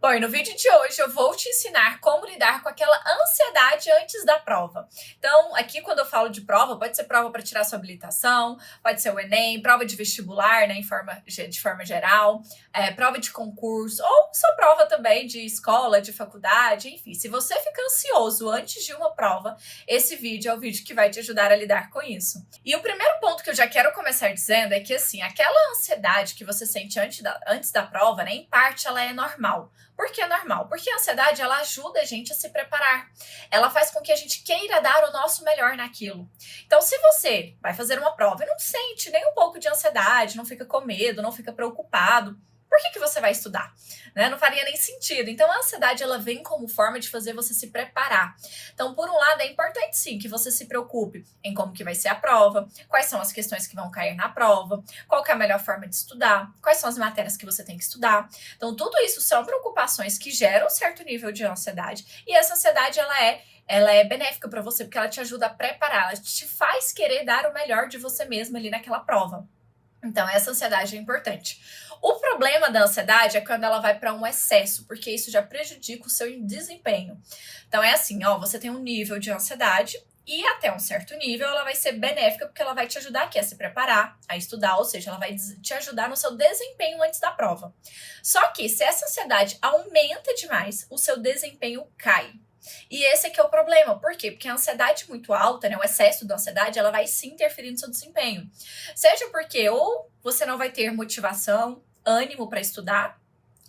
Bom, e no vídeo de hoje eu vou te ensinar como lidar com aquela ansiedade antes da prova. Então, aqui quando eu falo de prova, pode ser prova para tirar sua habilitação, pode ser o Enem, prova de vestibular, né, de forma geral, prova de concurso, ou sua prova também de escola, de faculdade, enfim. Se você fica ansioso antes de uma prova, esse vídeo é o vídeo que vai te ajudar a lidar com isso. E o primeiro ponto que eu já quero começar dizendo é que, assim, aquela ansiedade que você sente antes da prova, né, em parte ela é normal. Por que é normal? Porque a ansiedade, ela ajuda a gente a se preparar. Ela faz com que a gente queira dar o nosso melhor naquilo. Então, se você vai fazer uma prova e não sente nem um pouco de ansiedade, não fica com medo, não fica preocupado, por que você vai estudar? Né? Não faria nem sentido. Então, a ansiedade, ela vem como forma de fazer você se preparar. Então, por um lado, é importante sim que você se preocupe em como que vai ser a prova, quais são as questões que vão cair na prova, qual que é a melhor forma de estudar, quais são as matérias que você tem que estudar. Então, tudo isso são preocupações que geram um certo nível de ansiedade. E essa ansiedade, ela é benéfica para você, porque ela te ajuda a preparar, ela te faz querer dar o melhor de você mesmo ali naquela prova. Então, essa ansiedade é importante. O problema da ansiedade é quando ela vai para um excesso, porque isso já prejudica o seu desempenho. Então, é assim, ó, você tem um nível de ansiedade e até um certo nível ela vai ser benéfica porque ela vai te ajudar aqui a se preparar, a estudar, ou seja, ela vai te ajudar no seu desempenho antes da prova. Só que se essa ansiedade aumenta demais, o seu desempenho cai. E esse aqui é o problema. Por quê? Porque a ansiedade muito alta, né, o excesso da ansiedade, ela vai sim interferir no seu desempenho. Seja porque ou você não vai ter motivação, ânimo para estudar,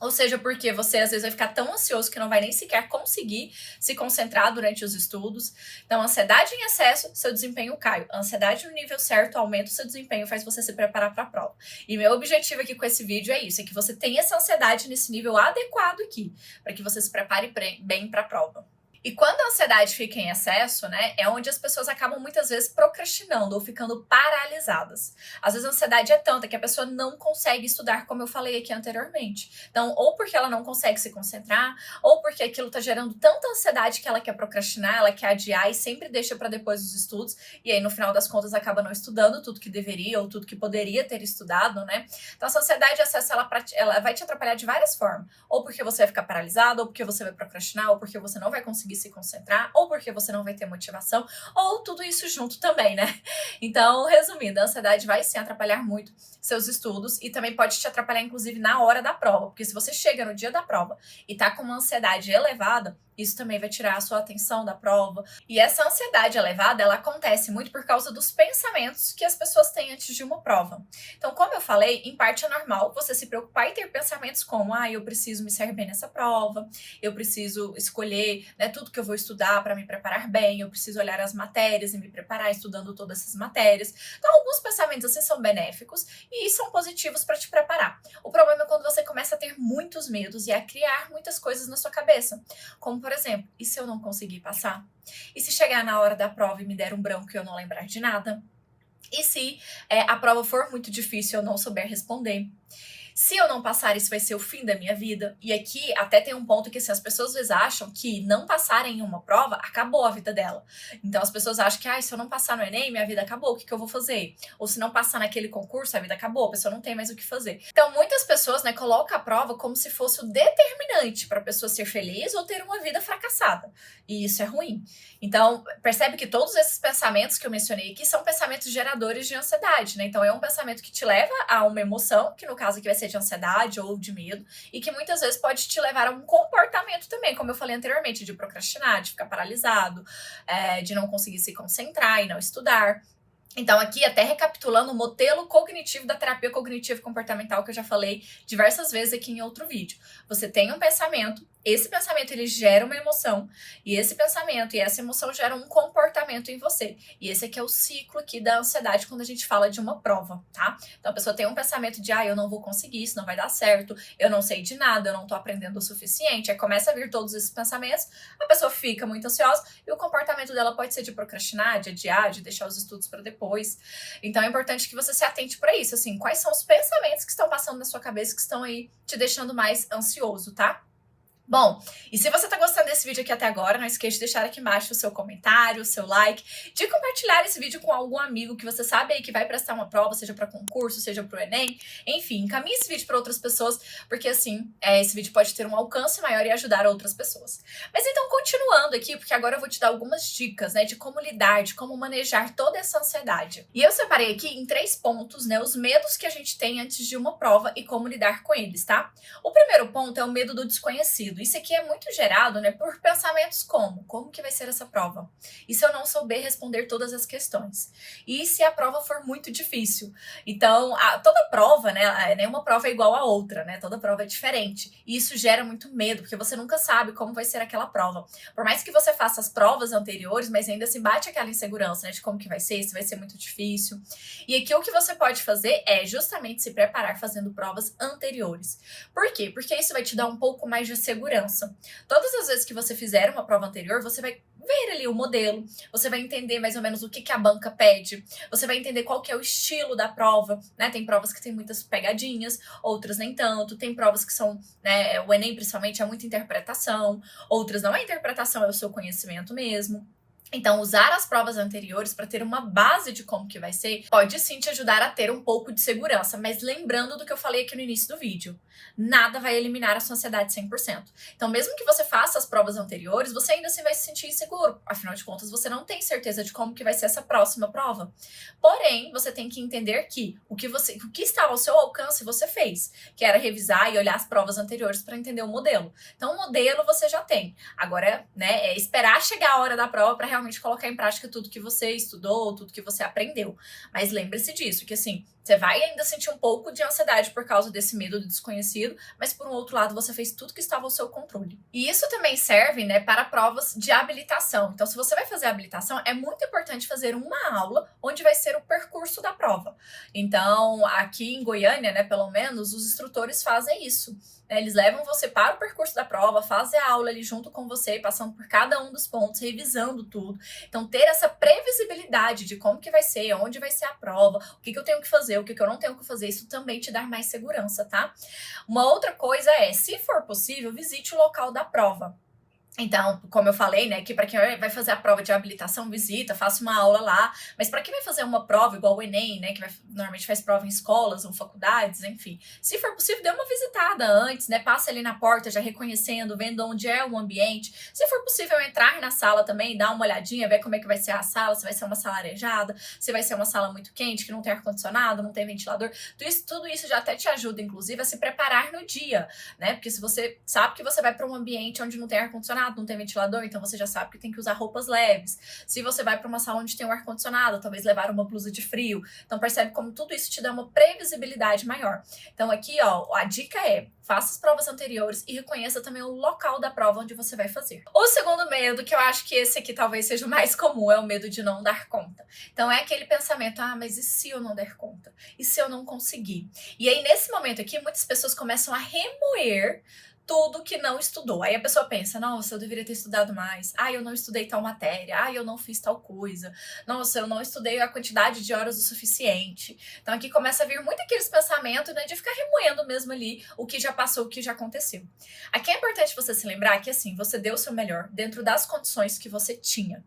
ou seja, porque você às vezes vai ficar tão ansioso que não vai nem sequer conseguir se concentrar durante os estudos. Então, ansiedade em excesso, seu desempenho cai. Ansiedade no nível certo aumenta o seu desempenho, faz você se preparar para a prova. E meu objetivo aqui com esse vídeo é isso, é que você tenha essa ansiedade nesse nível adequado aqui, para que você se prepare bem para a prova. E quando a ansiedade fica em excesso, né, é onde as pessoas acabam muitas vezes procrastinando ou ficando paralisadas. Às vezes a ansiedade é tanta que a pessoa não consegue estudar, como eu falei aqui anteriormente. Então, ou porque ela não consegue se concentrar, ou porque aquilo tá gerando tanta ansiedade que ela quer procrastinar, ela quer adiar e sempre deixa para depois os estudos, e aí no final das contas acaba não estudando tudo que deveria ou tudo que poderia ter estudado, né? Então, essa ansiedade em excesso, ela vai te atrapalhar de várias formas. Ou porque você vai ficar paralisado, ou porque você vai procrastinar, ou porque você não vai conseguir se concentrar, ou porque você não vai ter motivação, ou tudo isso junto também, né? Então, resumindo, a ansiedade vai sim atrapalhar muito seus estudos e também pode te atrapalhar, inclusive, na hora da prova, porque se você chega no dia da prova e tá com uma ansiedade elevada, isso também vai tirar a sua atenção da prova. E essa ansiedade elevada, ela acontece muito por causa dos pensamentos que as pessoas têm antes de uma prova. Então, como eu falei, em parte é normal você se preocupar e ter pensamentos como, eu preciso me sair bem nessa prova, eu preciso escolher, né, tudo que eu vou estudar para me preparar bem, eu preciso olhar as matérias e me preparar estudando todas essas matérias. Então, alguns pensamentos assim são benéficos e são positivos para te preparar. O problema é quando você começa a ter muitos medos e a criar muitas coisas na sua cabeça, como por exemplo, e se eu não conseguir passar? E se chegar na hora da prova e me der um branco e eu não lembrar de nada? E se a prova for muito difícil e eu não souber responder? Se eu não passar, isso vai ser o fim da minha vida. E aqui até tem um ponto que assim, as pessoas às vezes acham que não passarem em uma prova, acabou a vida dela. Então as pessoas acham que se eu não passar no Enem, minha vida acabou, o que eu vou fazer? Ou se não passar naquele concurso, a vida acabou, a pessoa não tem mais o que fazer. Então muitas pessoas, né, colocam a prova como se fosse o determinante para a pessoa ser feliz ou ter uma vida fracassada. E isso é ruim. Então percebe que todos esses pensamentos que eu mencionei aqui são pensamentos geradores de ansiedade, né? Então é um pensamento que te leva a uma emoção, que no caso aqui vai ser de ansiedade ou de medo, e que muitas vezes pode te levar a um comportamento também, como eu falei anteriormente, de procrastinar, de ficar paralisado, de não conseguir se concentrar e não estudar. Então, aqui, até recapitulando o modelo cognitivo da terapia cognitivo comportamental que eu já falei diversas vezes aqui em outro vídeo. Você tem um pensamento, esse pensamento ele gera uma emoção, e esse pensamento e essa emoção geram um comportamento em você. E esse aqui é o ciclo aqui da ansiedade quando a gente fala de uma prova, tá? Então, a pessoa tem um pensamento de, eu não vou conseguir, isso não vai dar certo, eu não sei de nada, eu não tô aprendendo o suficiente. Aí começa a vir todos esses pensamentos, a pessoa fica muito ansiosa e o comportamento dela pode ser de procrastinar, de adiar, de deixar os estudos para depois. Então é importante que você se atente para isso, assim, quais são os pensamentos que estão passando na sua cabeça que estão aí te deixando mais ansioso, tá? Bom, e se você tá gostando desse vídeo aqui até agora, não esqueça de deixar aqui embaixo o seu comentário, o seu like, de compartilhar esse vídeo com algum amigo que você sabe aí que vai prestar uma prova, seja para concurso, seja pro Enem, enfim, encaminhe esse vídeo para outras pessoas, porque assim, esse vídeo pode ter um alcance maior e ajudar outras pessoas. Mas então, continuando aqui, porque agora eu vou te dar algumas dicas, né, de como lidar, de como manejar toda essa ansiedade. E eu separei aqui em 3 pontos, né, os medos que a gente tem antes de uma prova e como lidar com eles, tá? O primeiro ponto é o medo do desconhecido. Isso aqui é muito gerado, né, por pensamentos como que vai ser essa prova? E se eu não souber responder todas as questões? E se a prova for muito difícil? Então, toda prova, né, nenhuma prova é igual a outra, né? Toda prova é diferente. E isso gera muito medo, porque você nunca sabe como vai ser aquela prova. Por mais que você faça as provas anteriores, mas ainda se bate aquela insegurança, né, de como que vai ser, se vai ser muito difícil. E aqui o que você pode fazer é justamente se preparar fazendo provas anteriores. Por quê? Porque isso vai te dar um pouco mais de segurança. Todas as vezes que você fizer uma prova anterior, você vai ver ali o modelo, você vai entender mais ou menos o que a banca pede, você vai entender qual que é o estilo da prova, né? Tem provas que tem muitas pegadinhas, outras nem tanto, tem provas que são, né, o Enem principalmente é muita interpretação, outras não é interpretação, é o seu conhecimento mesmo. Então, usar as provas anteriores para ter uma base de como que vai ser, pode sim te ajudar a ter um pouco de segurança, mas lembrando do que eu falei aqui no início do vídeo, nada vai eliminar a sua ansiedade 100%. Então, mesmo que você faça as provas anteriores, você ainda assim vai se sentir inseguro. Afinal de contas, você não tem certeza de como que vai ser essa próxima prova. Porém, você tem que entender que o que estava ao seu alcance você fez, que era revisar e olhar as provas anteriores para entender o modelo. Então, o modelo você já tem. Agora, né, é esperar chegar a hora da prova para realmente colocar em prática tudo que você estudou, tudo que você aprendeu. Mas lembre-se disso, que assim, você vai ainda sentir um pouco de ansiedade por causa desse medo do desconhecido, mas por um outro lado você fez tudo que estava ao seu controle. E isso também serve, né, para provas de habilitação. Então, se você vai fazer a habilitação, é muito importante fazer uma aula onde vai ser o percurso da prova. Então, aqui em Goiânia, né, pelo menos, os instrutores fazem isso. Eles levam você para o percurso da prova, fazem a aula ali junto com você, passando por cada um dos pontos, revisando tudo. Então, ter essa previsibilidade de como que vai ser, onde vai ser a prova, o que eu tenho que fazer, o que eu não tenho que fazer, isso também te dá mais segurança, tá? Uma outra coisa é, se for possível, visite o local da prova. Então, como eu falei, né, que para quem vai fazer a prova de habilitação, visita, faça uma aula lá, mas para quem vai fazer uma prova igual o Enem, né, que normalmente faz prova em escolas ou faculdades, enfim, se for possível, dê uma visitada antes, né, passe ali na porta já reconhecendo, vendo onde é o ambiente, se for possível entrar na sala também, dar uma olhadinha, ver como é que vai ser a sala, se vai ser uma sala arejada, se vai ser uma sala muito quente, que não tem ar-condicionado, não tem ventilador, tudo isso já até te ajuda, inclusive, a se preparar no dia, né, porque se você sabe que você vai para um ambiente onde não tem ar-condicionado, não tem ventilador, então você já sabe que tem que usar roupas leves. Se você vai para uma sala onde tem um ar-condicionado, talvez levar uma blusa de frio. Então percebe como tudo isso te dá uma previsibilidade maior. Então aqui, ó, a dica é: faça as provas anteriores e reconheça também o local da prova onde você vai fazer. O segundo medo, que eu acho que esse aqui talvez seja o mais comum, é o medo de não dar conta. Então é aquele pensamento, mas e se eu não der conta? E se eu não conseguir? E aí nesse momento aqui, muitas pessoas começam a remoer tudo que não estudou. Aí a pessoa pensa, nossa, eu deveria ter estudado mais. Eu não estudei tal matéria. Eu não fiz tal coisa. Nossa, eu não estudei a quantidade de horas o suficiente. Então aqui começa a vir muito aqueles pensamentos, né, de ficar remoendo mesmo ali o que já passou, o que já aconteceu. Aqui é importante você se lembrar que, assim, você deu o seu melhor dentro das condições que você tinha.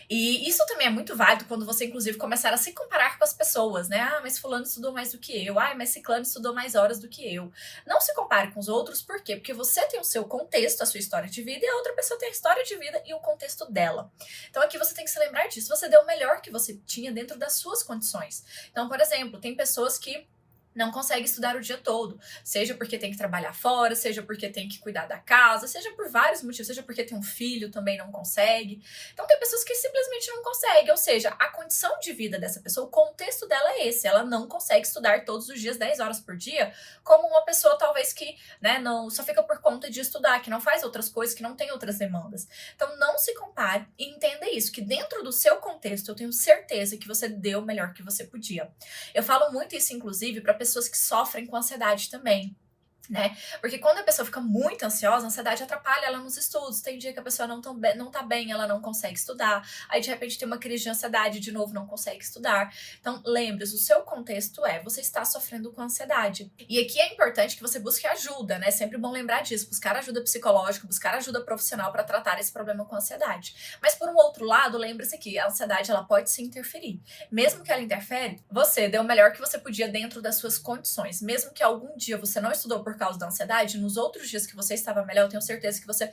E isso também é muito válido quando você, inclusive, começar a se comparar com as pessoas, né? Mas fulano estudou mais do que eu. Mas ciclano estudou mais horas do que eu. Não se compare com os outros, por quê? Porque você tem o seu contexto, a sua história de vida, e a outra pessoa tem a história de vida e o contexto dela. Então aqui você tem que se lembrar disso. Você deu o melhor que você tinha dentro das suas condições. Então, por exemplo, tem pessoas que não consegue estudar o dia todo, seja porque tem que trabalhar fora, seja porque tem que cuidar da casa, seja por vários motivos, seja porque tem um filho, também não consegue. Então tem pessoas que simplesmente não conseguem, ou seja, a condição de vida dessa pessoa, o contexto dela é esse, ela não consegue estudar todos os dias 10 horas por dia, como uma pessoa talvez que, né, não só fica por conta de estudar, que não faz outras coisas, que não tem outras demandas. Então não se compare e entenda isso, que dentro do seu contexto eu tenho certeza que você deu o melhor que você podia. Eu falo muito isso, inclusive, para pessoas que sofrem com ansiedade também. né? Porque quando a pessoa fica muito ansiosa, a ansiedade atrapalha ela nos estudos. Tem dia que a pessoa não tá bem, ela não consegue estudar. Aí, de repente, tem uma crise de ansiedade, de novo, não consegue estudar. Então, lembre-se, o seu contexto você está sofrendo com ansiedade. E aqui é importante que você busque ajuda, né? Sempre bom lembrar disso, buscar ajuda psicológica, buscar ajuda profissional para tratar esse problema com ansiedade. Mas, por um outro lado, lembre-se que a ansiedade, ela pode se interferir. Mesmo que ela interfere, você deu o melhor que você podia dentro das suas condições. Mesmo que algum dia você não estudou por causa da ansiedade, nos outros dias que você estava melhor, eu tenho certeza que você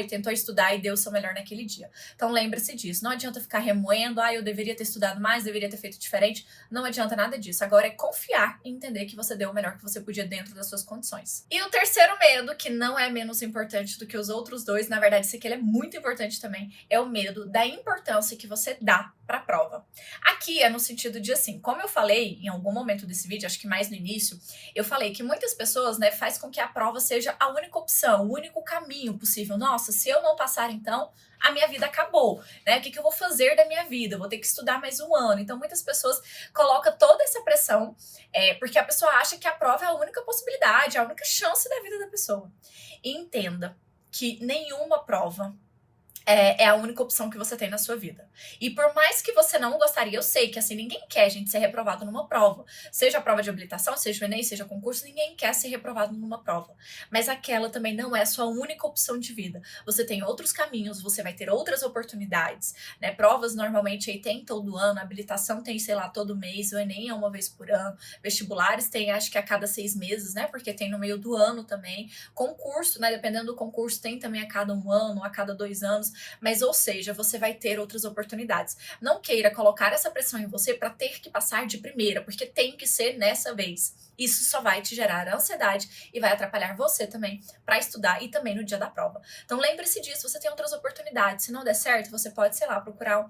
tentou estudar e deu o seu melhor naquele dia. Então lembre-se disso, não adianta ficar remoendo, eu deveria ter estudado mais, deveria ter feito diferente, não adianta nada disso. Agora é confiar e entender que você deu o melhor que você podia dentro das suas condições. E o terceiro medo, que não é menos importante do que os outros dois, na verdade esse aqui ele é muito importante também, é o medo da importância que você dá para a prova. Aqui é no sentido de assim, como eu falei em algum momento desse vídeo, acho que mais no início, eu falei que muitas pessoas, né, faz com que a prova seja a única opção, o único caminho possível. Nossa, se eu não passar então, a minha vida acabou, né? O que eu vou fazer da minha vida? Eu vou ter que estudar mais um ano. Então, muitas pessoas colocam toda essa pressão, porque a pessoa acha que a prova é a única possibilidade, a única chance da vida da pessoa. E entenda que nenhuma prova é a única opção que você tem na sua vida. E por mais que você não gostaria, eu sei que assim, ninguém quer, gente, ser reprovado numa prova. Seja a prova de habilitação, seja o Enem, seja concurso, ninguém quer ser reprovado numa prova. Mas aquela também não é a sua única opção de vida. Você tem outros caminhos, você vai ter outras oportunidades, né? Provas normalmente aí tem todo ano, a habilitação tem, sei lá, todo mês, o Enem é uma vez por ano, vestibulares tem, acho que a cada 6 meses, né? Porque tem no meio do ano também. Concurso, né? Dependendo do concurso, tem também a cada 1 ano, a cada 2 anos. Mas, ou seja, você vai ter outras oportunidades. Não queira colocar essa pressão em você para ter que passar de primeira, porque tem que ser nessa vez. Isso só vai te gerar ansiedade e vai atrapalhar você também para estudar e também no dia da prova. Então, lembre-se disso, você tem outras oportunidades. Se não der certo, você pode, sei lá, procurar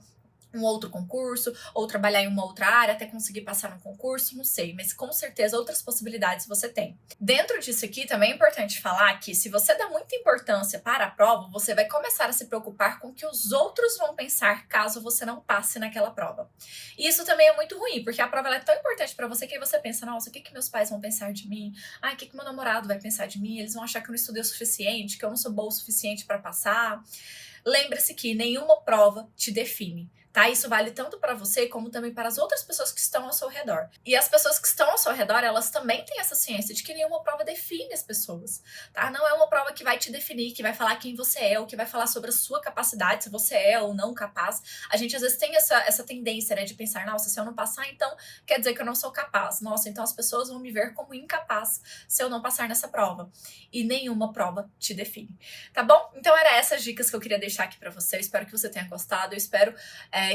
um outro concurso, ou trabalhar em uma outra área até conseguir passar no concurso, não sei, mas com certeza outras possibilidades você tem. Dentro disso aqui também é importante falar que se você dá muita importância para a prova, você vai começar a se preocupar com o que os outros vão pensar caso você não passe naquela prova. E isso também é muito ruim, porque a prova ela é tão importante para você que aí você pensa, nossa, o que meus pais vão pensar de mim? O que meu namorado vai pensar de mim? Eles vão achar que eu não estudei o suficiente, que eu não sou boa o suficiente para passar. Lembre-se que nenhuma prova te define. Tá? Isso vale tanto para você como também para as outras pessoas que estão ao seu redor. E as pessoas que estão ao seu redor, elas também têm essa ciência de que nenhuma prova define as pessoas, tá? Não é uma prova que vai te definir, que vai falar quem você é, ou que vai falar sobre a sua capacidade, se você é ou não capaz. A gente às vezes tem essa tendência, né, de pensar, nossa, se eu não passar, então quer dizer que eu não sou capaz. Nossa, então as pessoas vão me ver como incapaz se eu não passar nessa prova. E nenhuma prova te define, tá bom? Então eram essas dicas que eu queria deixar aqui para você. Eu espero que você tenha gostado, eu espero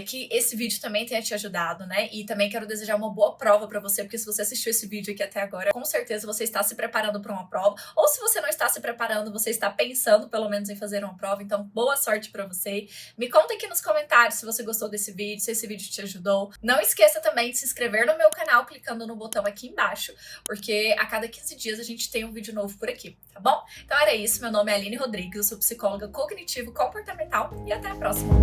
que esse vídeo também tenha te ajudado, né? E também quero desejar uma boa prova pra você, porque se você assistiu esse vídeo aqui até agora, com certeza você está se preparando para uma prova, ou se você não está se preparando, você está pensando pelo menos em fazer uma prova, então boa sorte pra você. Me conta aqui nos comentários se você gostou desse vídeo, se esse vídeo te ajudou. Não esqueça também de se inscrever no meu canal clicando no botão aqui embaixo, porque a cada 15 dias a gente tem um vídeo novo por aqui, tá bom? Então era isso, meu nome é Aline Rodrigues, eu sou psicóloga cognitivo-comportamental e até a próxima!